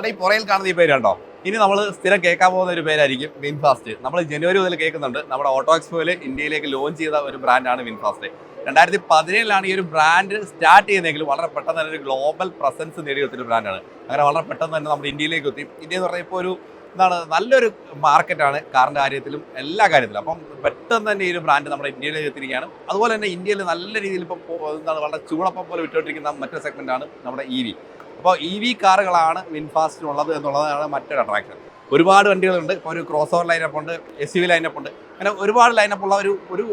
അവിടെ ഈ പുറയിൽ കാണുന്ന ഈ പേര് കണ്ടോ? ഇനി നമ്മൾ സ്ഥിരം കേൾക്കാൻ പോകുന്ന ഒരു പേരായിരിക്കും വിൻഫാസ്റ്റ്. നമ്മൾ ജനുവരി മുതൽ കേൾക്കുന്നുണ്ട്. നമ്മുടെ ഓട്ടോ എക്സ്പോയിൽ ഇന്ത്യയിലേക്ക് ലോഞ്ച് ചെയ്ത ഒരു ബ്രാൻഡാണ് വിൻഫാസ്റ്റ്. 2017 ഈ ഒരു ബ്രാൻഡ് സ്റ്റാർട്ട് ചെയ്യുന്നതെങ്കിലും വളരെ പെട്ടെന്ന് തന്നെ ഒരു ഗ്ലോബൽ പ്രസൻസ് നേടിയെത്തിയൊരു ബ്രാൻഡാണ്. അങ്ങനെ വളരെ പെട്ടെന്ന് തന്നെ നമ്മുടെ ഇന്ത്യയിലേക്ക് എത്തി. ഇന്ത്യ എന്ന് പറഞ്ഞാൽ ഇപ്പോൾ ഒരു നല്ലൊരു മാർക്കറ്റാണ് കാറിൻ്റെ കാര്യത്തിലും എല്ലാ കാര്യത്തിലും. അപ്പം പെട്ടെന്ന് തന്നെ ഈ ഒരു ബ്രാൻഡ് നമ്മുടെ ഇന്ത്യയിലേക്ക് എത്തിയിരിക്കുകയാണ്. അതുപോലെ തന്നെ ഇന്ത്യയിൽ നല്ല രീതിയിൽ ഇപ്പം വളരെ ചൂടപ്പം പോലെ വിട്ടുകൊണ്ടിരിക്കുന്ന മറ്റൊരു സെഗ്മെൻറ്റാണ് നമ്മുടെ EV. അപ്പോൾ EV കാറുകളാണ് വിൻഫാസ്റ്റിനുള്ളത് എന്നുള്ളതാണ് മറ്റൊരു അട്രാക്ഷൻ. ഒരുപാട് വണ്ടികളുണ്ട്. ഇപ്പോൾ ഒരു ക്രോസ് ഓവർ ലൈനപ്പ് ഉണ്ട്, SUV ലൈനപ്പ് ഉണ്ട്, അങ്ങനെ ഒരുപാട് ലൈനപ്പ് ഉള്ള ഒരു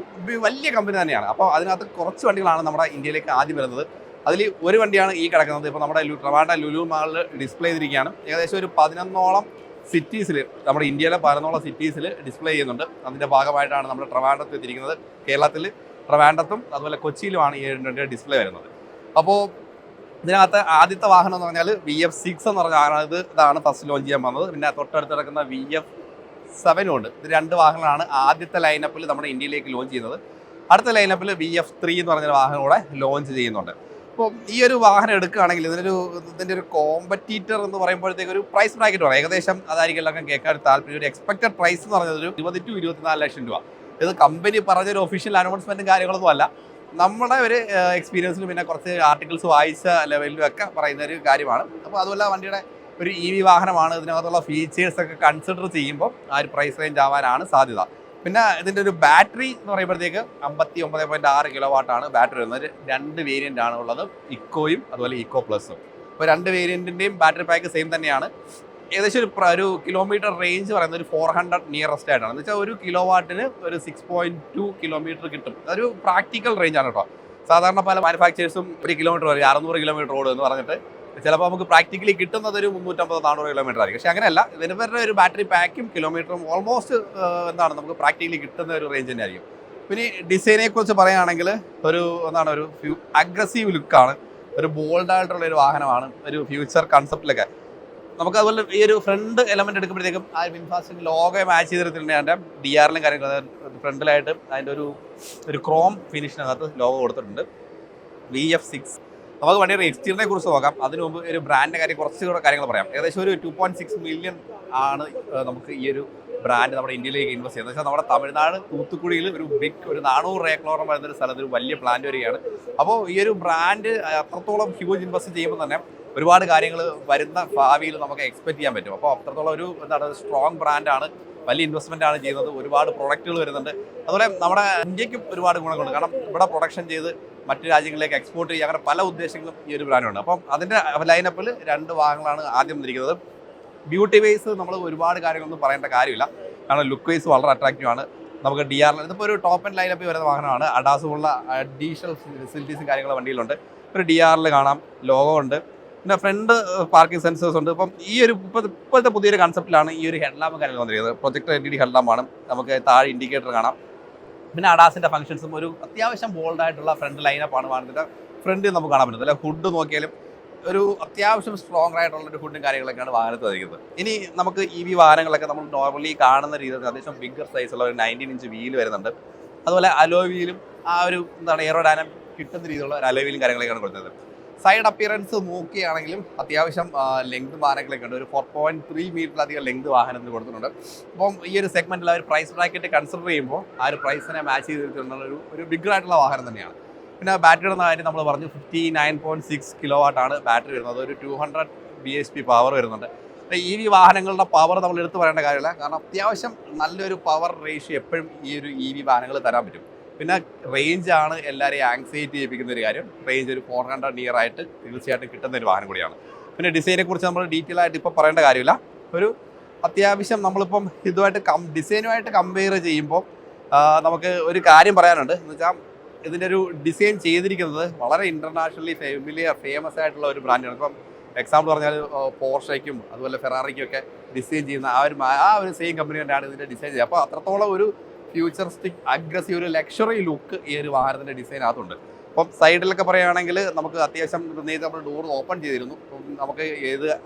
വലിയ കമ്പനി തന്നെയാണ്. അപ്പോൾ അതിനകത്ത് കുറച്ച് വണ്ടികളാണ് നമ്മുടെ ഇന്ത്യയിലേക്ക് ആദ്യം വരുന്നത്. അതിൽ ഒരു വണ്ടിയാണ് ഈ കിടക്കുന്നത്. ഇപ്പോൾ നമ്മുടെ ട്രിവാൻഡ്രം ലുലു മാളിൽ ഡിസ്പ്ലേ ചെയ്തിരിക്കുകയാണ്. ഏകദേശം ഒരു 11ഓളം സിറ്റീസിൽ, നമ്മുടെ ഇന്ത്യയിലെ 11ഓളം സിറ്റീസിൽ ഡിസ്പ്ലേ ചെയ്യുന്നുണ്ട്. അതിൻ്റെ ഭാഗമായിട്ടാണ് നമ്മൾ ട്രിവാൻഡ്രത്ത് എത്തിയിരിക്കുന്നത്. കേരളത്തിൽ ട്രിവാൻഡ്രത്തും അതുപോലെ കൊച്ചിയിലുമാണ് ഈ വണ്ടിയുടെ ഡിസ്പ്ലേ വരുന്നത്. അപ്പോൾ ഇതിനകത്ത് ആദ്യത്തെ വാഹനം എന്ന് പറഞ്ഞാൽ VF6 എന്ന് പറഞ്ഞ ഇതാണ് ഫസ്റ്റ് ലോഞ്ച് ചെയ്യാൻ വന്നത്. പിന്നെ തൊട്ടടുത്ത് കിടക്കുന്ന VF7 ഉണ്ട്. ഇത് 2 വാഹനങ്ങളാണ് ആദ്യത്തെ ലൈനപ്പിൽ നമ്മുടെ ഇന്ത്യയിലേക്ക് ലോഞ്ച് ചെയ്യുന്നത്. അടുത്ത ലൈനപ്പിൽ VF3 എന്ന് പറഞ്ഞൊരു വാഹനം കൂടെ ലോഞ്ച് ചെയ്യുന്നുണ്ട്. അപ്പോൾ ഈ ഒരു വാഹനം എടുക്കുകയാണെങ്കിൽ ഇതിൻ്റെ ഒരു കോമ്പറ്റീറ്റർ എന്ന് പറയുമ്പോഴത്തേക്ക് ഒരു പ്രൈസ് ബ്രാക്കറ്റ് പറയാം. ഏകദേശം അതായിരിക്കും എല്ലാവർക്കും കേൾക്കാൻ താല്പര്യം. ഒരു എക്സ്പെക്റ്റഡ് പ്രൈസ് എന്ന് പറഞ്ഞത് ഒരു 20 to 24 ലക്ഷം രൂപ. ഇത് കമ്പനി പറഞ്ഞൊരു ഒഫീഷ്യൽ അനൗൺസ്മെൻറ്റും കാര്യങ്ങളൊന്നും അല്ല. നമ്മുടെ ഒരു എക്സ്പീരിയൻസിലും പിന്നെ കുറച്ച് ആർട്ടിക്കിൾസ് വായിച്ച ലെവലിലും ഒക്കെ പറയുന്ന ഒരു കാര്യമാണ്. അപ്പോൾ അതുപോലെ വണ്ടിയുടെ ഒരു EV വാഹനമാണ്. ഇതിനകത്തുള്ള ഫീച്ചേഴ്സൊക്കെ കൺസിഡർ ചെയ്യുമ്പോൾ ആ ഒരു പ്രൈസ് റേഞ്ച് ആവാനാണ് സാധ്യത. പിന്നെ ഇതിൻ്റെ ഒരു ബാറ്ററി എന്ന് പറയുമ്പോഴത്തേക്ക് 59.6 കിലോവാട്ടാണ് ബാറ്ററി വരുന്നത്. 2 വേരിയൻ്റ് ആണ് ഉള്ളത്, ഇക്കോയും അതുപോലെ ഇക്കോ പ്ലസും. അപ്പോൾ 2 വേരിയൻറ്റിൻ്റെയും ബാറ്ററി പാക്ക് സെയിം തന്നെയാണ്. ഏകദേശം ഒരു കിലോമീറ്റർ റേഞ്ച് പറയുന്നത് ഒരു 400 നിയറസ്റ്റ് ആയിട്ടാണ്. എന്ന് വെച്ചാൽ 1 കിലോവാട്ടിന് ഒരു 6.2 കിലോമീറ്റർ കിട്ടും. അതൊരു പ്രാക്ടിക്കൽ റേഞ്ചാണ് കേട്ടോ. സാധാരണ പല മാനുഫാക്ചേഴ്സും 1 കിലോമീറ്റർ വരെ 600 കിലോമീറ്റർ ഓടും എന്ന് പറഞ്ഞിട്ട് ചിലപ്പോൾ നമുക്ക് പ്രാക്ടിക്കലി കിട്ടുന്നത് ഒരു 350-400 കിലോമീറ്റർ ആയിരിക്കും. പക്ഷേ അങ്ങനെയല്ല, ഇവരുടെ ഒരു ബാറ്ററി പാക്കും കിലോമീറ്ററും ഓൾമോസ്റ്റ് നമുക്ക് പ്രാക്ടിക്കലി കിട്ടുന്ന ഒരു റേഞ്ച് തന്നെ ആയിരിക്കും. പിന്നെ ഡിസൈനെ കുറിച്ച് പറയുകയാണെങ്കിൽ ഒരു അഗ്രസീവ് ലുക്കാണ്, ഒരു ബോൾഡായിട്ടുള്ള ഒരു വാഹനമാണ്, ഒരു ഫ്യൂച്ചർ കൺസെപ്റ്റിലൊക്കെ. നമുക്ക് അതുപോലെ ഈ ഒരു ഫ്രണ്ട് എലമെന്റ് എടുക്കുമ്പോഴത്തേക്കും ആ വിൻഫാസ്റ്റിന്റെ ലോഗോ മാച്ച് ചെയ്തിട്ടുണ്ട്. അതിൻ്റെ DRലും കാര്യങ്ങളും ഫ്രണ്ടിലായിട്ട് അതിൻ്റെ ഒരു ക്രോം ഫിനിഷിനകത്ത് ലോഗോ കൊടുത്തിട്ടുണ്ട്. VF6. നമുക്ക് വണ്ടിയുടെ എക്സ്റ്റീരിയറിനെ കുറിച്ച് നോക്കാം. അതിനു മുമ്പ് ഒരു ബ്രാൻഡിൻ്റെ കാര്യം കുറച്ചുകൂടെ കാര്യങ്ങൾ പറയാം. ഏകദേശം ഒരു 2.6 മില്യൺ ആണ് നമുക്ക് ഈ ഒരു ബ്രാൻഡ് നമ്മുടെ ഇന്ത്യയിലേക്ക് ഇൻവെസ്റ്റ് ചെയ്യുന്നത്. വെച്ചാൽ നമ്മുടെ തമിഴ്നാട് തൂത്തുക്കുടിയിൽ ഒരു 400 ഏക്കറോളം വരുന്ന ഒരു സ്ഥലത്ത് ഒരു വലിയ പ്ലാന്റ് വരികയാണ്. അപ്പോൾ ഈ ഒരു ബ്രാൻഡ് അത്രത്തോളം ഹ്യൂജ് ഇൻവെസ്റ്റ് ചെയ്യുമ്പോൾ തന്നെ ഒരുപാട് കാര്യങ്ങൾ വരുന്ന ഭാവിയിൽ നമുക്ക് എക്സ്പെക്ട് ചെയ്യാൻ പറ്റും. അപ്പോൾ അത്രത്തോളം ഒരു സ്ട്രോങ് ബ്രാൻഡാണ്, വലിയ ഇൻവെസ്റ്റ്മെൻ്റ് ആണ് ചെയ്യുന്നത്. ഒരുപാട് പ്രൊഡക്റ്റുകൾ വരുന്നുണ്ട്. അതുപോലെ നമ്മുടെ ഇന്ത്യക്കും ഒരുപാട് ഗുണങ്ങളുണ്ട്. കാരണം ഇവിടെ പ്രൊഡക്ഷൻ ചെയ്ത് മറ്റു രാജ്യങ്ങളിലേക്ക് എക്സ്പോർട്ട് ചെയ്യുക, അങ്ങനെ പല ഉദ്ദേശങ്ങളും ഈ ഒരു ബ്രാൻഡുണ്ട്. അപ്പം അതിൻ്റെ ലൈനപ്പിൽ 2 വാഹനങ്ങളാണ് ആദ്യം വന്നിരിക്കുന്നത്. ബ്യൂട്ടി വൈസ് നമ്മൾ ഒരുപാട് കാര്യങ്ങളൊന്നും പറയേണ്ട കാര്യമില്ല. കാരണം ലുക്ക് വൈസ് വളരെ അട്രാക്റ്റീവ് ആണ്. നമുക്ക് DRL ഇതിപ്പോൾ ഒരു ടോപ്പ് ആൻഡ് ലൈനപ്പിൽ വരുന്ന വാഹനമാണ്. അഡാസുള്ള അഡീഷണൽ ഫെസിലിറ്റീസും കാര്യങ്ങളും വണ്ടിയിലുണ്ട്. ഒരു DRL കാണാം, ലോഗോ ഉണ്ട്, പിന്നെ ഫ്രണ്ട് പാർക്കിംഗ് സെൻസേഴ്സ് ഉണ്ട്. ഇപ്പം ഈ ഒരു ഇപ്പോഴത്തെ പുതിയൊരു കൺസെപ്റ്റിലാണ് ഈ ഒരു ഹെഡ്ലാമ്പ് കാര്യങ്ങൾ വന്നിരിക്കുന്നത്. Projector LED ഹെഡ്ലാമ്പാണ്. നമുക്ക് താഴെ ഇൻഡിക്കേറ്റർ കാണാം. പിന്നെ അഡാസിൻ്റെ ഫംഗ്ഷൻസും ഒരു അത്യാവശ്യം ബോൾഡായിട്ടുള്ള ഫ്രണ്ട് ലൈനപ്പാണ് വാഹനത്തിൻ്റെ ഫ്രണ്ടിൽ നമുക്ക് കാണാൻ പറ്റുന്നത്. അല്ല, ഹുഡ് നോക്കിയാലും ഒരു അത്യാവശ്യം സ്ട്രോങ് ആയിട്ടുള്ളൊരു ഹുഡും കാര്യങ്ങളൊക്കെയാണ് വാഹനത്തിൽ വന്നിരിക്കുന്നത്. ഇനി നമുക്ക് EV വാഹനങ്ങളൊക്കെ നമ്മൾ നോർമലി കാണുന്ന രീതിയിൽ അത്യാവശ്യം ബിഗ്ഗർ സൈസുള്ള ഒരു 19 ഇഞ്ച് വീൽ വരുന്നുണ്ട്. അതുപോലെ അലോയ് വീലും ആ ഒരു എയറോഡൈനാമിക് കിട്ടുന്ന രീതിയിലുള്ള ഒരു അലോയ് വീലും കാര്യങ്ങളൊക്കെയാണ് കൊടുത്തത്. സൈഡ് അപ്പിയറൻസ് നോക്കുകയാണെങ്കിലും അത്യാവശ്യം ലെങ്ത് വാഹനങ്ങളൊക്കെ ഉണ്ട്. ഒരു 4.3 മീറ്ററിലധികം ലെങ്ത് വാഹനത്തിന് കൊടുത്തിട്ടുണ്ട്. അപ്പം ഈ ഒരു സെഗ്മെന്റിൽ ആ ഒരു പ്രൈസ് ബ്രാക്കറ്റ് കൺസിഡർ ചെയ്യുമ്പോൾ ആ ഒരു പ്രൈസിനെ മാച്ച് ചെയ്തിട്ടുള്ള ഒരു ബിഗ്ഗർ ആയിട്ടുള്ള വാഹനം തന്നെയാണ്. പിന്നെ ബാറ്ററിയുടെ കാര്യം നമ്മൾ പറഞ്ഞു, 59.6 കിലോവാട്ടാണ് ബാറ്ററി വരുന്നത്. ഒരു 200 bhp പവർ വരുന്നുണ്ട്. EV വാഹനങ്ങളുടെ പവർ നമ്മൾ എടുത്തു പറയേണ്ട കാര്യമില്ല. കാരണം അത്യാവശ്യം നല്ലൊരു പവർ റേഷ്യോ എപ്പോഴും ഈ ഒരു EV വാഹനങ്ങൾ തരാൻ പറ്റും. പിന്നെ റേഞ്ചാണ് എല്ലാവരെയും ആങ്സൈറ്റി ചെയ്യിപ്പിക്കുന്ന ഒരു കാര്യം. റേഞ്ച് ഒരു 400 നിയർ ആയിട്ട് തീർച്ചയായിട്ടും കിട്ടുന്ന ഒരു വാഹനം കൂടിയാണ്. പിന്നെ ഡിസൈനെ കുറിച്ച് നമ്മൾ ഡീറ്റെയിൽ ആയിട്ട് ഇപ്പോൾ പറയേണ്ട കാര്യമില്ല. ഒരു അത്യാവശ്യം നമ്മളിപ്പം ഇതുമായിട്ട് ഡിസൈനുമായിട്ട് കമ്പയർ ചെയ്യുമ്പോൾ നമുക്ക് ഒരു കാര്യം പറയാനുണ്ട്. എന്ന് വെച്ചാൽ ഇതിൻ്റെ ഒരു ഡിസൈൻ ചെയ്തിരിക്കുന്നത് വളരെ ഇൻ്റർനാഷണലി ഫേമസ് ആയിട്ടുള്ള ഒരു ബ്രാൻഡാണ്. ഇപ്പം എക്സാമ്പിൾ പറഞ്ഞാൽ പോർഷയ്ക്കും അതുപോലെ ഫെറാറിക്കും ഒക്കെ ഡിസൈൻ ചെയ്യുന്ന ആ ഒരു സെയിം കമ്പനി തന്നെയാണ് ഇതിൻ്റെ ഡിസൈൻ ചെയ്യുക. അപ്പോൾ അത്രത്തോളം ഒരു ഫ്യൂച്ചറിസ്റ്റിക് അഗ്രസീവ് ഒരു ലക്ഷറി ലുക്ക് ഈ ഒരു വാഹനത്തിൻ്റെ ഡിസൈനകത്തുണ്ട്. അപ്പം സൈഡിലൊക്കെ പറയുകയാണെങ്കിൽ നമുക്ക് അത്യാവശ്യം നേരത്തെ നമ്മൾ ഡോർ ഓപ്പൺ ചെയ്തിരുന്നു. അപ്പം നമുക്ക്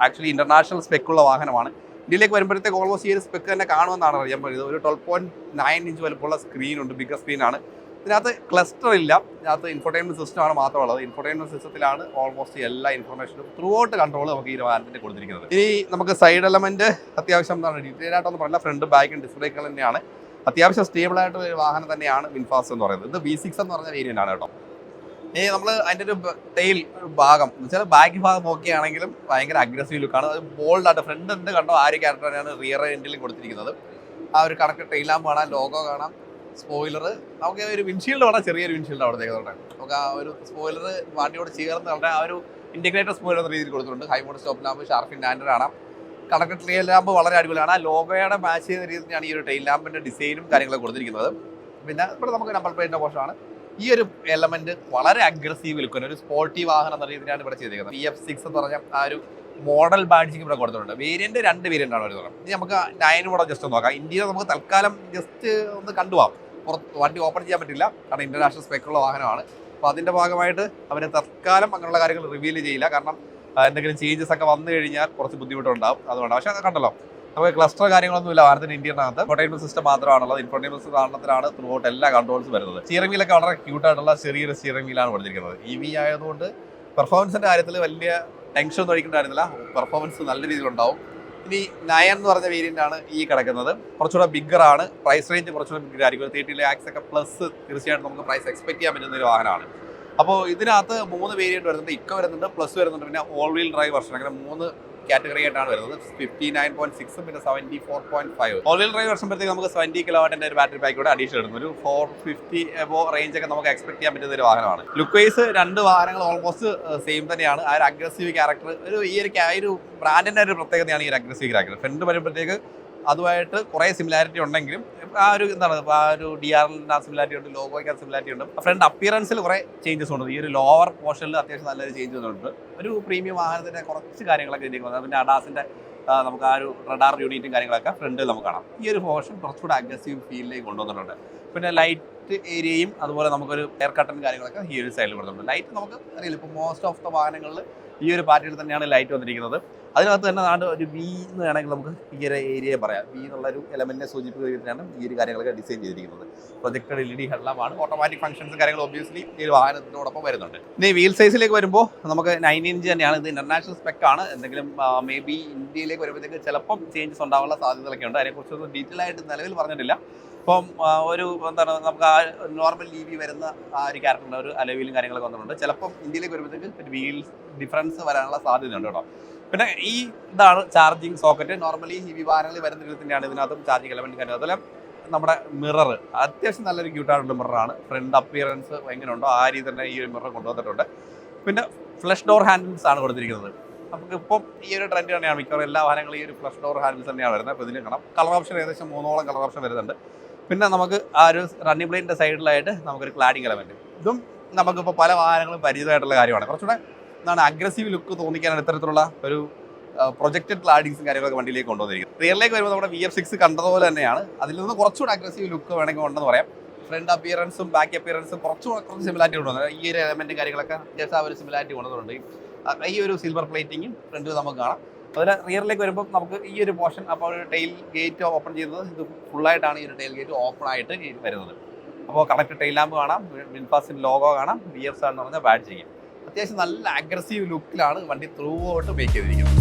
ആക്ച്വലി ഇൻ്റർനാഷണൽ സ്പെക്കുള്ള വാഹനമാണ്. ഇന്ത്യയിലേക്ക് വരുമ്പോഴത്തേക്ക് ഓൾമോസ്റ്റ് ഈ ഒരു സ്പെക്ക് തന്നെ കാണുമെന്നാണ് അറിയാൻ പറ്റുന്നത്. ഒരു 12.9 ഇഞ്ച് വലുപ്പമുള്ള സ്ക്രീനുണ്ട്, ബിഗ്ഗർ സ്ക്രീനാണ്. ഇതിനകത്ത് ക്ലസ്റ്റർ ഇല്ല, ഇതിനകത്ത് ഇൻഫർടൈൻമെന്റ് സിസ്റ്റമാണ് മാത്രമുള്ളത്. ഇൻഫർടൈൻമെന്റ് സിസ്റ്റത്തിലാണ് ഓൾമോസ്റ്റ് എല്ലാ ഇൻഫർമേഷനും ത്രൂ ഔട്ട് കൺട്രോൾ നമുക്ക് ഈ വാഹനത്തിന് കൊടുത്തിരിക്കുന്നത്. ഇനി നമുക്ക് സൈഡ് എലമെന്റ് അത്യാവശ്യം എന്താണ് ഡീറ്റെയിൽ ആയിട്ടൊന്നും പറഞ്ഞില്ല, ഫ്രണ്ട് ബാക്കും ഡിസ്പ്ലേകൾ തന്നെയാണ്. അത്യാവശ്യം സ്റ്റേബിൾ ആയിട്ട് ഒരു വാഹനം തന്നെയാണ് വിൻഫാസ്റ്റ് എന്ന് പറയുന്നത്. ഇത് V6 എന്ന് പറഞ്ഞ വേരിയന്റ് ആണ് കേട്ടോ. ഇനി നമ്മൾ അതിൻ്റെ ഒരു ടെയിൽ ഭാഗം എന്ന് വെച്ചാൽ ബാക്ക് ഭാഗം നോക്കുകയാണെങ്കിലും ഭയങ്കര അഗ്രസീവ് ലുക്കാണ്. അത് ബോൾഡായിട്ട് ഫ്രണ്ട് എന്ത് കണ്ടോ ആ ഒരു ക്യാരക്ടറാണ് റിയർ എൻഡിലും കൊടുത്തിരിക്കുന്നത്. ആ ഒരു കണക്ട് ടെയിൽ ലാമ്പ് കാണാം, ലോഗോ കാണാം, സ്പോയിലർ, നമുക്ക് ഒരു വിൻഷീൽഡ് വേണം, ചെറിയൊരു വിൻഷീൽഡ് അവിടെ തേക്കുന്നുണ്ട്. നമുക്ക് ആ ഒരു സ്പോയിലർ വണ്ടിയോട് ചേർന്ന് അവിടെ ആ ഒരു ഇൻറ്റിഗ്രേറ്റഡ് സ്പോയിലർ എന്ന രീതിയിൽ കൊടുത്തിട്ടുണ്ട്. High mount stop lamp, shark fin ആൻഡർ കാണാം. കണക്ട് ടെയിൽ ലാമ്പ് വളരെ അടിപൊളിയാണ്. ആ ലോഗോയുടെ മാച്ച് ചെയ്യുന്ന രീതിയിലാണ് ഈ ഒരു ടെയിൽ ലാമ്പിന്റെ ഡിസൈനും കാര്യങ്ങളൊക്കെ കൊടുത്തിരിക്കുന്നത്. പിന്നെ ഇവിടെ നമുക്ക് നമ്പർ പ്ലേറ്റിന്റെ പോഷനാണ്. ഈ ഒരു എലമെന്റ് വളരെ അഗ്രസീവ് ലുക്കാണ്, ഒരു സ്പോർട്ടി വാഹനം എന്ന രീതിയിലാണ് ഇവിടെ ചെയ്തിരിക്കുന്നത്. PF6 എന്ന് പറഞ്ഞ ആ ഒരു മോഡൽ ബാഡ്ജിങ് ഇവിടെ കൊടുത്തിട്ടുണ്ട്. വേരിയന്റ് 2 വേരിയന്റ് ആണ് വരുന്നത്. ഇനി നമുക്ക് 9 കൂടെ ജസ്റ്റ് ഒന്ന് നോക്കാം. ഇന്ത്യയിൽ നമുക്ക് തൽക്കാലം ജസ്റ്റ് ഒന്ന് കണ്ടുപോകാം. പുറത്ത് വണ്ടി ഓപ്പൺ ചെയ്യാൻ പറ്റില്ല, കാരണം ഇന്റർനാഷണൽ സ്പെക്കുള്ള വാഹനമാണ്. അപ്പോൾ അതിന്റെ ഭാഗമായിട്ട് അവർ തൽക്കാലം അങ്ങനെയുള്ള കാര്യങ്ങൾ റിവീൽ ചെയ്യില്ല, കാരണം എന്തെങ്കിലും ചേഞ്ചസ് ഒക്കെ വന്നു കഴിഞ്ഞാൽ കുറച്ച് ബുദ്ധിമുട്ടുണ്ടാകും. അതുകൊണ്ട് പക്ഷേ കണ്ടല്ലോ, നമുക്ക് ക്ലസ്റ്റർ കാര്യങ്ങളൊന്നുമില്ല വാഹനത്തിന്. ഇന്ത്യനകത്ത് ഇൻഫർടൈൻമെന്റ് സിസ്റ്റം മാത്രമാണുള്ളത്. ഇൻഫർടൈൻമെന്റ് സാധനത്തിലാണ് ത്രൂ ഔട്ട് എല്ലാ കൺട്രോൾസ് വരുന്നത്. സ്റ്റിയറിംഗ് വീലൊക്കെ വളരെ ക്യൂട്ടായിട്ടുള്ള ചെറിയൊരു സ്റ്റിയറിംഗ് വീലാണ് കൊടുത്തിരിക്കുന്നത്. EV ആയതുകൊണ്ട് പെർഫോമൻസിന്റെ കാര്യത്തിൽ വലിയ ടെൻഷൻ ഒന്നും ഒഴിക്കേണ്ട കാര്യമില്ല, പെർഫോമൻസ് നല്ല രീതിയിലുണ്ടാവും. ഇനി 9 എന്ന് പറഞ്ഞ വേരിയന്റ് ആണ് ഈ കിടക്കുന്നത്. കുറച്ചുകൂടെ ബിഗ്ഗർ ആണ്, പ്രൈസ് റേഞ്ച് കുറച്ചുകൂടെ ബിഗ്ഗർ ആയിരിക്കും. 30 lakhs ഒക്കെ പ്ലസ് തീർച്ചയായിട്ടും നമുക്ക് പ്രൈസ് എക്സ്പെക്ട് ചെയ്യാൻ പറ്റുന്ന ഒരു വാഹനമാണ്. അപ്പോൾ ഇതിനകത്ത് 3 വേരിയന്റ് വരുന്നുണ്ട്, ഇക്കോ വരുന്നുണ്ട്, പ്ലസ് വരുന്നുണ്ട്, പിന്നെ ഓൾ വീൽ ഡ്രൈവ് വെർഷൻ, അങ്ങനെ 3 കാറ്റഗറി ആയിട്ടാണ് വരുന്നത്. 59.6 പിന്നെ 74.5. ഓൾ വീൽ ഡ്രൈവ് വെർഷൻ വരുമ്പോൾ നമുക്ക് 70 കിലോവാട്ടിന്റെ ഒരു ബാറ്ററി പാക്ക് കൂടെ അഡീഷൻ ഇടുന്നു. ഒരു 450 എബോ റേഞ്ച് ഒക്കെ നമുക്ക് എക്സ്പെക്ട് ചെയ്യാൻ പറ്റുന്ന ഒരു വാഹനമാണ്. ലുക്ക് വൈസ് 2 വാഹനങ്ങൾ ഓൾമോസ്റ്റ് സെയിം തന്നെയാണ്. ആ ഒരു അഗ്രസീവ് ക്യാരക്ടർ ഈ ഒരു ബ്രാൻഡിന്റെ ഒരു പ്രത്യേകതയാണ് ഈ ഒരു അഗ്രസീവ് ക്യാരക്ടർ. ഫ്രണ്ട് വരുമ്പോഴത്തേക്ക് അതുമായിട്ട് കുറേ സിമിലാരിറ്റി ഉണ്ടെങ്കിലും ആ ഒരു എന്താണ് ആ ഒരു DRL സിമിലാരിറ്റി ഉണ്ട്, ലോഗോയ്ക്ക് സിമിലാരിറ്റി ഉണ്ട്. ഫ്രണ്ട് അപ്പിയറൻസിൽ കുറേ ചേഞ്ചസ് ഉണ്ട്. ഈ ഒരു ലോവർ പോർഷനിൽ അത്യാവശ്യം നല്ലൊരു ചേഞ്ച് വന്നിട്ടുണ്ട്. ഒരു പ്രീമിയം വാഹനത്തിന്റെ കുറച്ച് കാര്യങ്ങളൊക്കെ ഇതിലേക്ക്, പിന്നെ അഡാസിന്റെ നമുക്ക് ആ ഒരു റഡാർ യൂണിറ്റും കാര്യങ്ങളൊക്കെ ഫ്രണ്ടിൽ നമുക്ക് കാണാം. ഈ ഒരു പോർഷൻ കുറച്ചുകൂടെ അഗ്രസീവ് ഫീലിലേക്ക് കൊണ്ടുവന്നിട്ടുണ്ട്. പിന്നെ ലൈറ്റ് ഏരിയയും അതുപോലെ നമുക്കൊരു എയർ കട്ടൻ കാര്യങ്ങളൊക്കെ ഈ ഒരു സൈഡിൽ കൊടുത്തിട്ടുണ്ട്. ലൈറ്റ് നമുക്ക് അറിയില്ല, ഇപ്പോൾ മോസ്റ്റ് ഓഫ് ദ വാഹനങ്ങളിൽ ഈ ഒരു പാറ്റേണിൽ തന്നെയാണ് ലൈറ്റ് വന്നിരിക്കുന്നത്. അതിനകത്ത് തന്നെ ഒരു V എന്ന് വേണമെങ്കിൽ നമുക്ക് ഈ ഒരു ഏരിയയെ പറയാം. V എന്നുള്ളൊരു എലമെന്റിനെ സൂചിപ്പിക്കുന്നതിനാണ് ഈ ഒരു കാര്യങ്ങളൊക്കെ ഡിസൈൻ ചെയ്തിരിക്കുന്നത്. Projected LED ഹെഡ്ലാമ്പാണ്. ഓട്ടോമാറ്റിക് ഫംഗ്ഷൻസ് കാര്യങ്ങൾ ഒബ്വിയസ്ലി ഈ ഒരു വാഹനത്തിനോടൊപ്പം വരുന്നുണ്ട്. ഇനി വീൽ സൈസിലേക്ക് വരുമ്പോൾ നമുക്ക് 9 ഇഞ്ച് തന്നെയാണ്. ഇത് ഇന്റർനാഷണൽ സ്പെക്ക് ആണ്. എന്തെങ്കിലും മേ ബി ഇന്ത്യയിലേക്ക് വരുമ്പോഴത്തേക്ക് ചിലപ്പം ചേഞ്ചസ് ഉണ്ടാവാനുള്ള സാധ്യതകളൊക്കെ ഉണ്ട്. അതിനെക്കുറിച്ചൊന്നും ഡീറ്റെയിൽ ആയിട്ട് നിലവിൽ പറഞ്ഞിട്ടില്ല. ഇപ്പം ഒരു എന്താണ് നമുക്ക് ആ നോർമൽ EV വരുന്ന ആ ഒരു ക്യാരക്ടറിൻ്റെ ഒരു അലവിലും കാര്യങ്ങളൊക്കെ വന്നിട്ടുണ്ട്. ചിലപ്പം ഇന്ത്യയിലേക്ക് വരുമ്പോഴത്തേക്ക് വീൽ ഡിഫറൻസ് വരാനുള്ള സാധ്യതയുണ്ട് കേട്ടോ. പിന്നെ ഈ ഇതാണ് ചാർജിങ് സോക്കറ്റ്. നോർമലി EV വാഹനങ്ങളിൽ വരുന്ന രീതിയിൽ തന്നെയാണ് ഇതിനകത്തും ചാർജിങ് എലമെന്റ് കാര്യം. അതുപോലെ നമ്മുടെ മിറർ അത്യാവശ്യം നല്ലൊരു ക്യൂട്ടായിട്ടുള്ള മിററാണ്. ഫ്രണ്ട് അപ്പിയറൻസ് എങ്ങനെയുണ്ടോ ആ രീതി തന്നെ ഈ ഒരു മിറർ കൊണ്ടുവന്നിട്ടുണ്ട്. പിന്നെ ഫ്ലഷ് ഡോർ ഹാൻഡിൽസ് ആണ് കൊടുത്തിരിക്കുന്നത്. നമുക്ക് ഇപ്പം ഈ ഒരു ട്രെൻഡ് തന്നെയാണ് മിക്കവാറും എല്ലാ വാഹനങ്ങളും ഈ ഒരു ഫ്ലഷ് ഡോർ ഹാൻഡിൽസ് തന്നെയാണ് വരുന്നത്. അപ്പോൾ ഇതിൽ കാണാം കളർ ഓപ്ഷൻ ഏകദേശം 3ഓളം കളർ ഓപ്ഷൻ വരുന്നുണ്ട്. പിന്നെ നമുക്ക് ആ ഒരു റണ്ണിംഗ് പ്ലേറ്റിൻ്റെ സൈഡിലായിട്ട് നമുക്കൊരു ക്ലാഡിംഗ് എലമെന്റ്, ഇതും നമുക്കിപ്പോൾ പല വാഹനങ്ങളും പരിചിതമായിട്ടുള്ള കാര്യമാണ്. കുറച്ചുകൂടെ എന്താണ് അഗ്രസീവ് ലുക്ക് തോന്നിക്കാനാണ് ഇത്തരത്തിലുള്ള ഒരു പ്രൊജക്റ്റഡ് ക്ലാഡിങ്സും കാര്യങ്ങളൊക്കെ വണ്ടിയിലേക്ക് കൊണ്ടുവന്നിരിക്കുന്നത്. റിയറിലേക്ക് വരുമ്പോൾ നമ്മുടെ VF6 കണ്ടതുപോലെ തന്നെയാണ്. അതിൽ നിന്ന് കുറച്ചുകൂടെ അഗ്രസീവ് ലുക്ക് വേണമെങ്കിൽ ഉണ്ടെന്ന് പറയാം. ഫ്രണ്ട് അപ്പിയറൻസും ബാക്ക് അപ്പിയറൻസും കുറച്ച് സിമിലാരിറ്റി കൊണ്ടുവന്നത്. ഈ ഒരു എലമെന്റും കാര്യങ്ങളൊക്കെ ജസ്റ്റ് ആ ഒരു സിമിലാരിറ്റി കൊണ്ടുവന്നിട്ടുണ്ട്. ഈ ഒരു സിൽവർ പ്ലേറ്റിങ്ങും ഫ്രണ്ടിൽ നമുക്ക് കാണാം. അതുപോലെ റിയറിലേക്ക് വരുമ്പോൾ നമുക്ക് ഈ ഒരു പോർഷൻ, അപ്പോൾ ഒരു ടെയിൽ ഗേറ്റ് ഓപ്പൺ ചെയ്യുന്നത് ഇത് ഫുള്ളായിട്ടാണ് ഈ ഒരു ടെയിൽ ഗേറ്റ് ഓപ്പൺ ആയിട്ട് വരുന്നത്. അപ്പോൾ കണക്ട് ടെയിൽ ലാമ്പ് കാണാം, വിൻഫാസ്റ്റിൻ്റെ ലോഗോ കാണാം, VF7 എന്ന് പറഞ്ഞാൽ ബാഡ്ജിങ്. അത്യാവശ്യം നല്ല അഗ്രസീവ് ലുക്കിലാണ് വണ്ടി ത്രൂ ഔട്ട് മേക്ക് ചെയ്തിരിക്കുന്നത്.